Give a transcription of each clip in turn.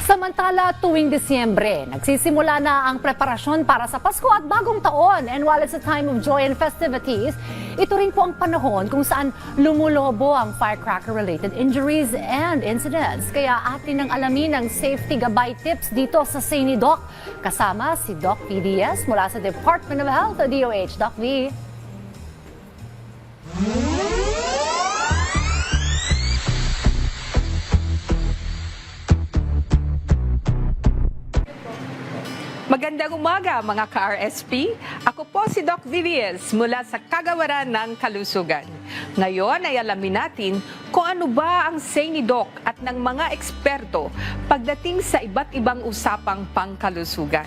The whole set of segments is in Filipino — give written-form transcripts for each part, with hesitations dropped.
Samantala, tuwing Disyembre, nagsisimula na ang preparasyon para sa Pasko at Bagong Taon. And while it's a time of joy and festivities, ito rin po ang panahon kung saan lumulobo ang firecracker-related injuries and incidents. Kaya atin ang alamin ang safety gabay tips dito sa Sani Doc. Kasama si Doc PDS mula sa Department of Health o DOH. Doc V. Magandang umaga mga ka-RSP. Ako po si Doc Vivies mula sa Kagawaran ng Kalusugan. Ngayon ay alamin natin kung ano ba ang Sani Doc at ng mga eksperto pagdating sa iba't ibang usapang pangkalusugan.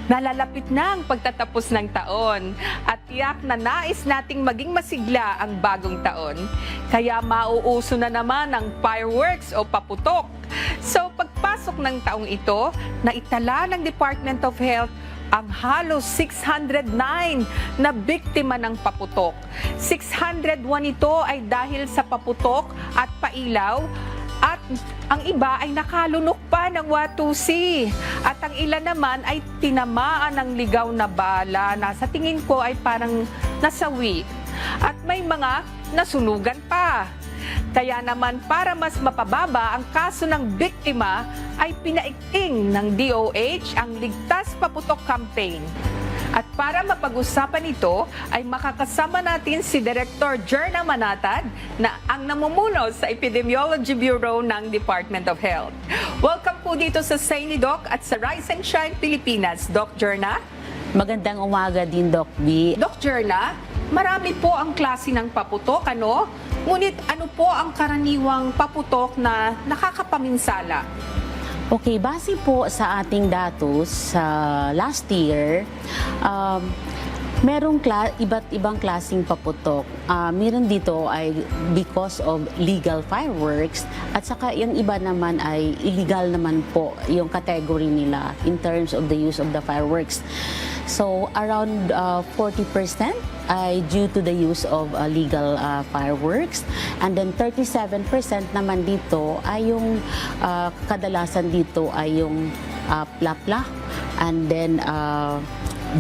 Nalalapit na ang pagtatapos ng taon at tiyak na nais nating maging masigla ang bagong taon. Kaya mauuso na naman ang fireworks o paputok. So pagpasok ng taong ito, naitala ng Department of Health ang halos 609 na biktima ng paputok. 601 ito ay dahil sa paputok at pailaw, at ang iba ay nakalunok pa ng watusi. At ang ilan naman ay tinamaan ng ligaw na bala na sa tingin ko ay parang nasawi. At may mga nasunugan pa. Kaya naman para mas mapababa ang kaso ng biktima ay pinaigting ng DOH ang Ligtas Paputok Campaign. At para mapag-usapan ito ay makakasama natin si Director Jerna Manatad na ang namumuno sa Epidemiology Bureau ng Department of Health. Welcome po dito sa Sani Doc at sa Rise and Shine Pilipinas. Doc Jerna? Magandang umaga din, Doc B. Doc Jerna, marami po ang klase ng paputok, ano? Ngunit ano po ang karaniwang paputok na nakakapaminsala? Okay, base po sa ating datos sa last year, merong iba't ibang klaseng paputok. Meron dito ay because of legal fireworks at saka yung iba naman ay illegal naman po yung category nila in terms of the use of the fireworks. So around 40% ay due to the use of legal fireworks, and then 37% naman dito ay yung kadalasan dito ay yung plapla, and then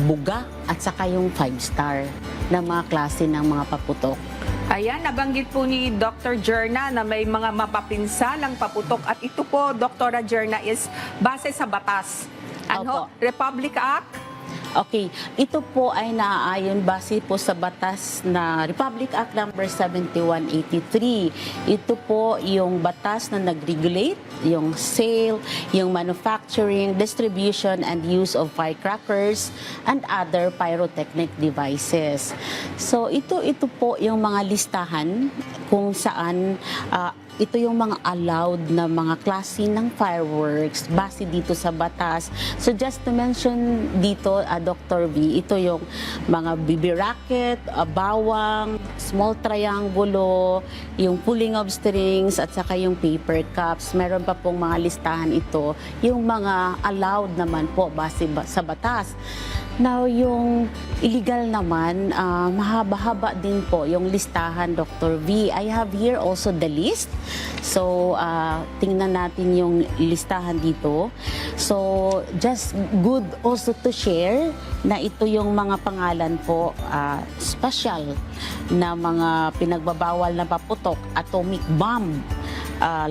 buga at saka yung 5-star na mga klase ng mga paputok. Ayan, nabanggit po ni Dr. Jerna na may mga mapapinsalang paputok at ito po, Dr. Jerna, is base sa batas. Ano? Opo. Republic Act? Okay, ito po ay naaayon base po sa batas na Republic Act number 7183. Ito po yung batas na nag-regulate yung sale, yung manufacturing, distribution, and use of firecrackers and other pyrotechnic devices. So ito po yung mga listahan kung saan ito yung mga allowed na mga klase ng fireworks base dito sa batas. So just to mention dito, Dr. V, ito yung mga BB rocket, bawang, small triangulo, yung pulling of strings, at saka yung paper cups. Meron pa pong mga listahan ito, yung mga allowed naman po base sa batas. Now, yung illegal naman, mahaba-haba din po yung listahan, Dr. V. I have here also the list. So, tingnan natin yung listahan dito. So, just good also to share na ito yung mga pangalan po, special na mga pinagbabawal na paputok: atomic bomb,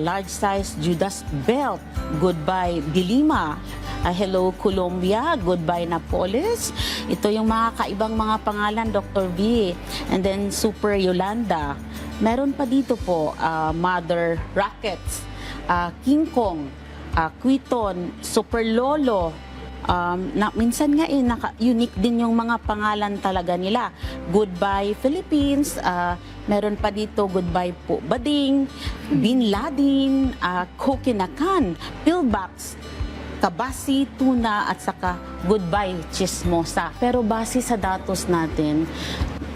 large size Judas belt, goodbye Dilima, hello Colombia, goodbye Napoles. Ito yung mga kaibang mga pangalan, Dr. V. And then Super Yolanda. Meron pa dito po, Mother Rockets, King Kong, Quiton, Super Lolo. Minsan nga unique din yung mga pangalan talaga nila. Goodbye Philippines, meron pa dito Goodbye po Bading, Bin Laden, Kokinakan, Pillbox, Kabasi, Tuna, at saka Goodbye Chismosa. Pero base sa datos natin,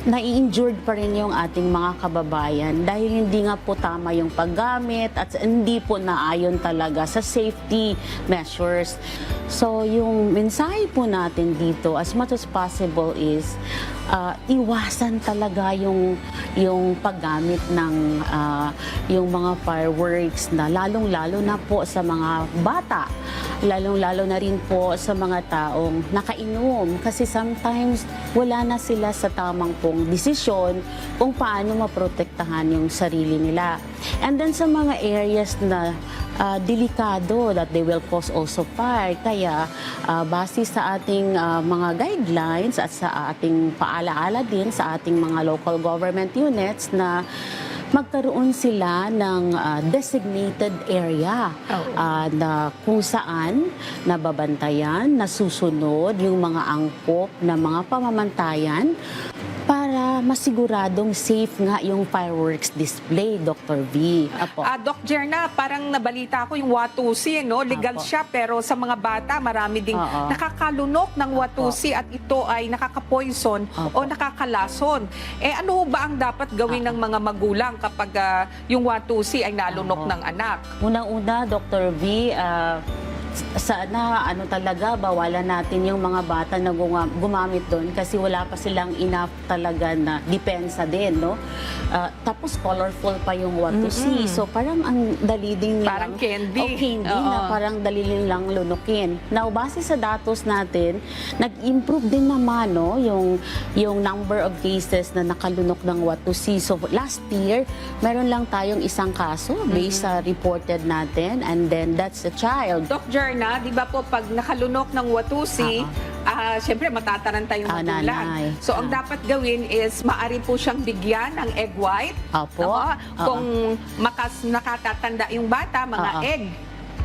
nai-injured pa rin yung ating mga kababayan dahil hindi nga po tama yung paggamit at hindi po naayon talaga sa safety measures. So yung mensahe po natin dito as much as possible is iwasan talaga yung paggamit ng yung mga fireworks na lalong-lalo na po sa mga bata, lalong-lalo na rin po sa mga taong nakainom kasi sometimes wala na sila sa tamang pong desisyon kung paano maprotektahan yung sarili nila. And then sa mga areas na delikado that they will cause also fire. Kaya base sa ating mga guidelines at sa ating paalaala din sa ating mga local government units na magkaroon sila ng designated area na kung saan nababantayan, nasusunod yung mga angkop na mga pamamantayan para masiguradong safe nga yung fireworks display, Dr. V. Apo. Doc Jerna, parang nabalita ko yung Watusi, no? Legal Apo. siya pero sa mga bata marami ding Oo. nakakalunok ng Watusi at ito ay nakaka-poison o Apo. nakakalason. Ano ba ang dapat gawin ng mga magulang kapag yung Watusi ay nalunok Oo. ng anak? Unang-una, Dr. V, sana talaga bawalan natin yung mga bata na gumamit doon kasi wala pa silang enough talaga na depensa din, no? Tapos colorful pa yung Watusi. So parang ang dali din Parang candy. candy Oo. na parang dali lang lunukin. Now, base sa datos natin, nag-improve din naman, no, yung number of cases na nakalunok ng Watusi. So last year, meron lang tayong isang kaso based sa reported natin and then that's a child. Doc Jerna, di ba po pag nakalunok ng Watusi, siyempre matataranta yung magulang. Nanay. So ang dapat gawin is maari po siyang bigyan ng egg white. Opo. No? Kung nakatatanda yung bata, mga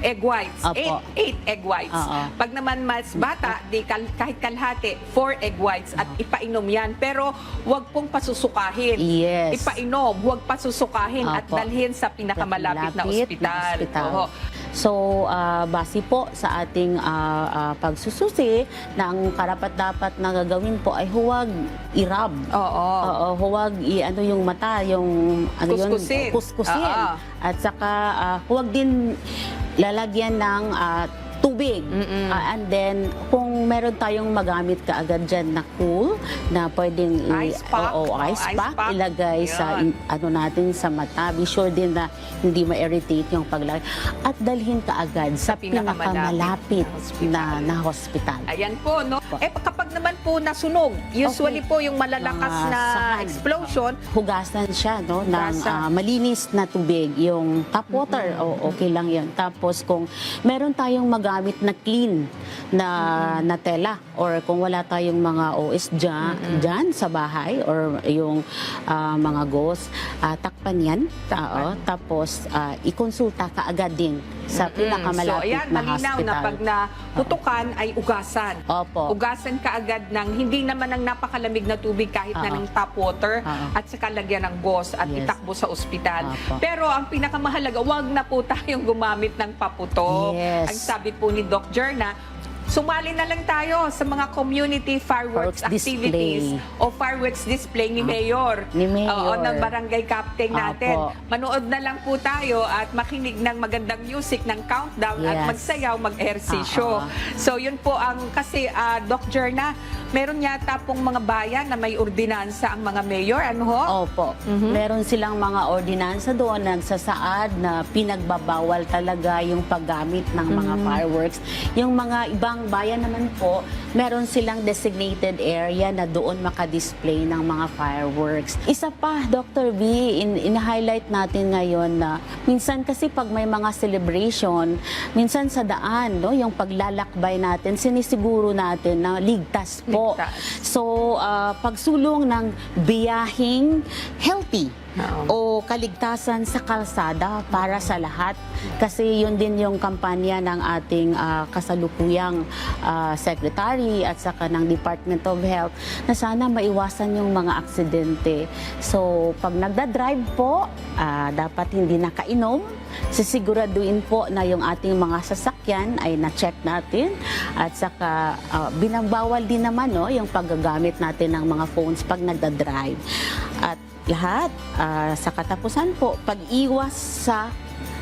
egg whites. Opo. 8 egg whites. Pag naman mas bata, kahit kalahati, 4 egg whites at ipainom yan. Pero wag pong pasusukahin. Yes. Ipainom, wag pasusukahin at Opo. dalhin sa pinakamalapit na ospital. Oo. So, base po sa ating pagsususi, na ang karapat-dapat na gagawin po ay huwag i-rub. Oo. Huwag yung mata, Kuskusin. kuskusin. Oo. At saka huwag din lalagyan ng tubig. And then, kung meron tayong magamit kaagad dyan na cool, na pwedeng Ice pack. ice Ice pack, pack. ilagay sa Yun. natin sa mata. Be sure din na hindi ma-irritate yung paglagay. At dalhin kaagad sa pinakamalapit na hospital. Ayan po, no? Kapag naman po nasunog, usually po yung malalakas na Sahan. explosion, Hugasan siya, no, ng Hugasan. malinis na tubig, yung tap water, okay lang yan. Tapos kung meron tayong magamit na clean na tela or kung wala tayong mga OS dyan sa bahay or yung mga gauze, takpan yan. Tapos ikonsulta ka agad din sa pinakamalapit so, ayan, na malinaw hospital. na pag naputukan ay ugasan. Opo. Ugasan ka agad ng hindi naman ng napakalamig na tubig kahit na ng tap water at saka lagyan ng gauze at Yes. itakbo sa ospital. Opo. Pero ang pinakamahalaga, wag na po tayong gumamit ng paputok. Yes. Ang sabi po ni Doc Jerna, sumali na lang tayo sa mga community fireworks Fireworks activities display. o fireworks display ni Mayor. Ni Mayor. Oo, ng barangay captain natin. Apo. Manood na lang po tayo at makinig ng magandang music ng countdown at Yes. magsayaw, mag-ehersisyo. So yun po ang kasi Doc Jerna, meron yata pong mga bayan na may ordinansa ang mga mayor, ano ho? Opo. Meron silang mga ordinansa doon nagsasaad na pinagbabawal talaga yung paggamit ng mga fireworks. Yung mga ibang bayan naman po, meron silang designated area na doon makadisplay ng mga fireworks. Isa pa, Dr. V, in-highlight natin ngayon na minsan kasi pag may mga celebration, minsan sa daan, no, yung paglalakbay natin, sinisiguro natin na ligtas po. Ligtas. So, pagsulong ng biyahing healthy o kaligtasan sa kalsada para sa lahat. Kasi yun din yung kampanya ng ating kasalukuyang secretary at saka ng Department of Health na sana maiwasan yung mga aksidente. So, pag nagda-drive po, dapat hindi nakainom. Sisiguraduhin po na yung ating mga sasakyan ay na-check natin at saka binabawal din naman yung paggagamit natin ng mga phones pag nagda-drive. At lahat, sa katapusan po, pag-iwas sa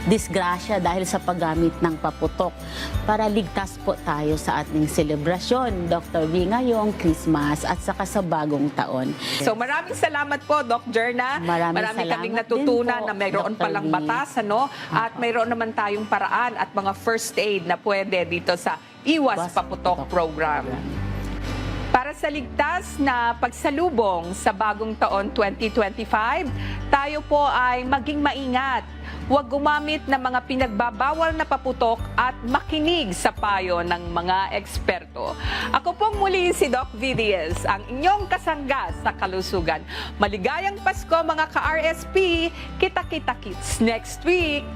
disgrasya dahil sa paggamit ng paputok para ligtas po tayo sa ating selebrasyon, Dr. V, ngayong Christmas at saka sa bagong taon. So maraming salamat po, Doc Jerna. Maraming Marami salamat kaming din natutunan po, na mayroon Dr. palang V. batas, at mayroon naman tayong paraan at mga first aid na pwede dito sa Iwas Paputok Program. Para sa ligtas na pagsalubong sa bagong taon 2025, tayo po ay maging maingat. Huwag gumamit ng mga pinagbabawal na paputok at makinig sa payo ng mga eksperto. Ako pong muli si Doc Vidiez, ang inyong kasangga sa kalusugan. Maligayang Pasko mga ka-RSP! Kita-kita kits next week!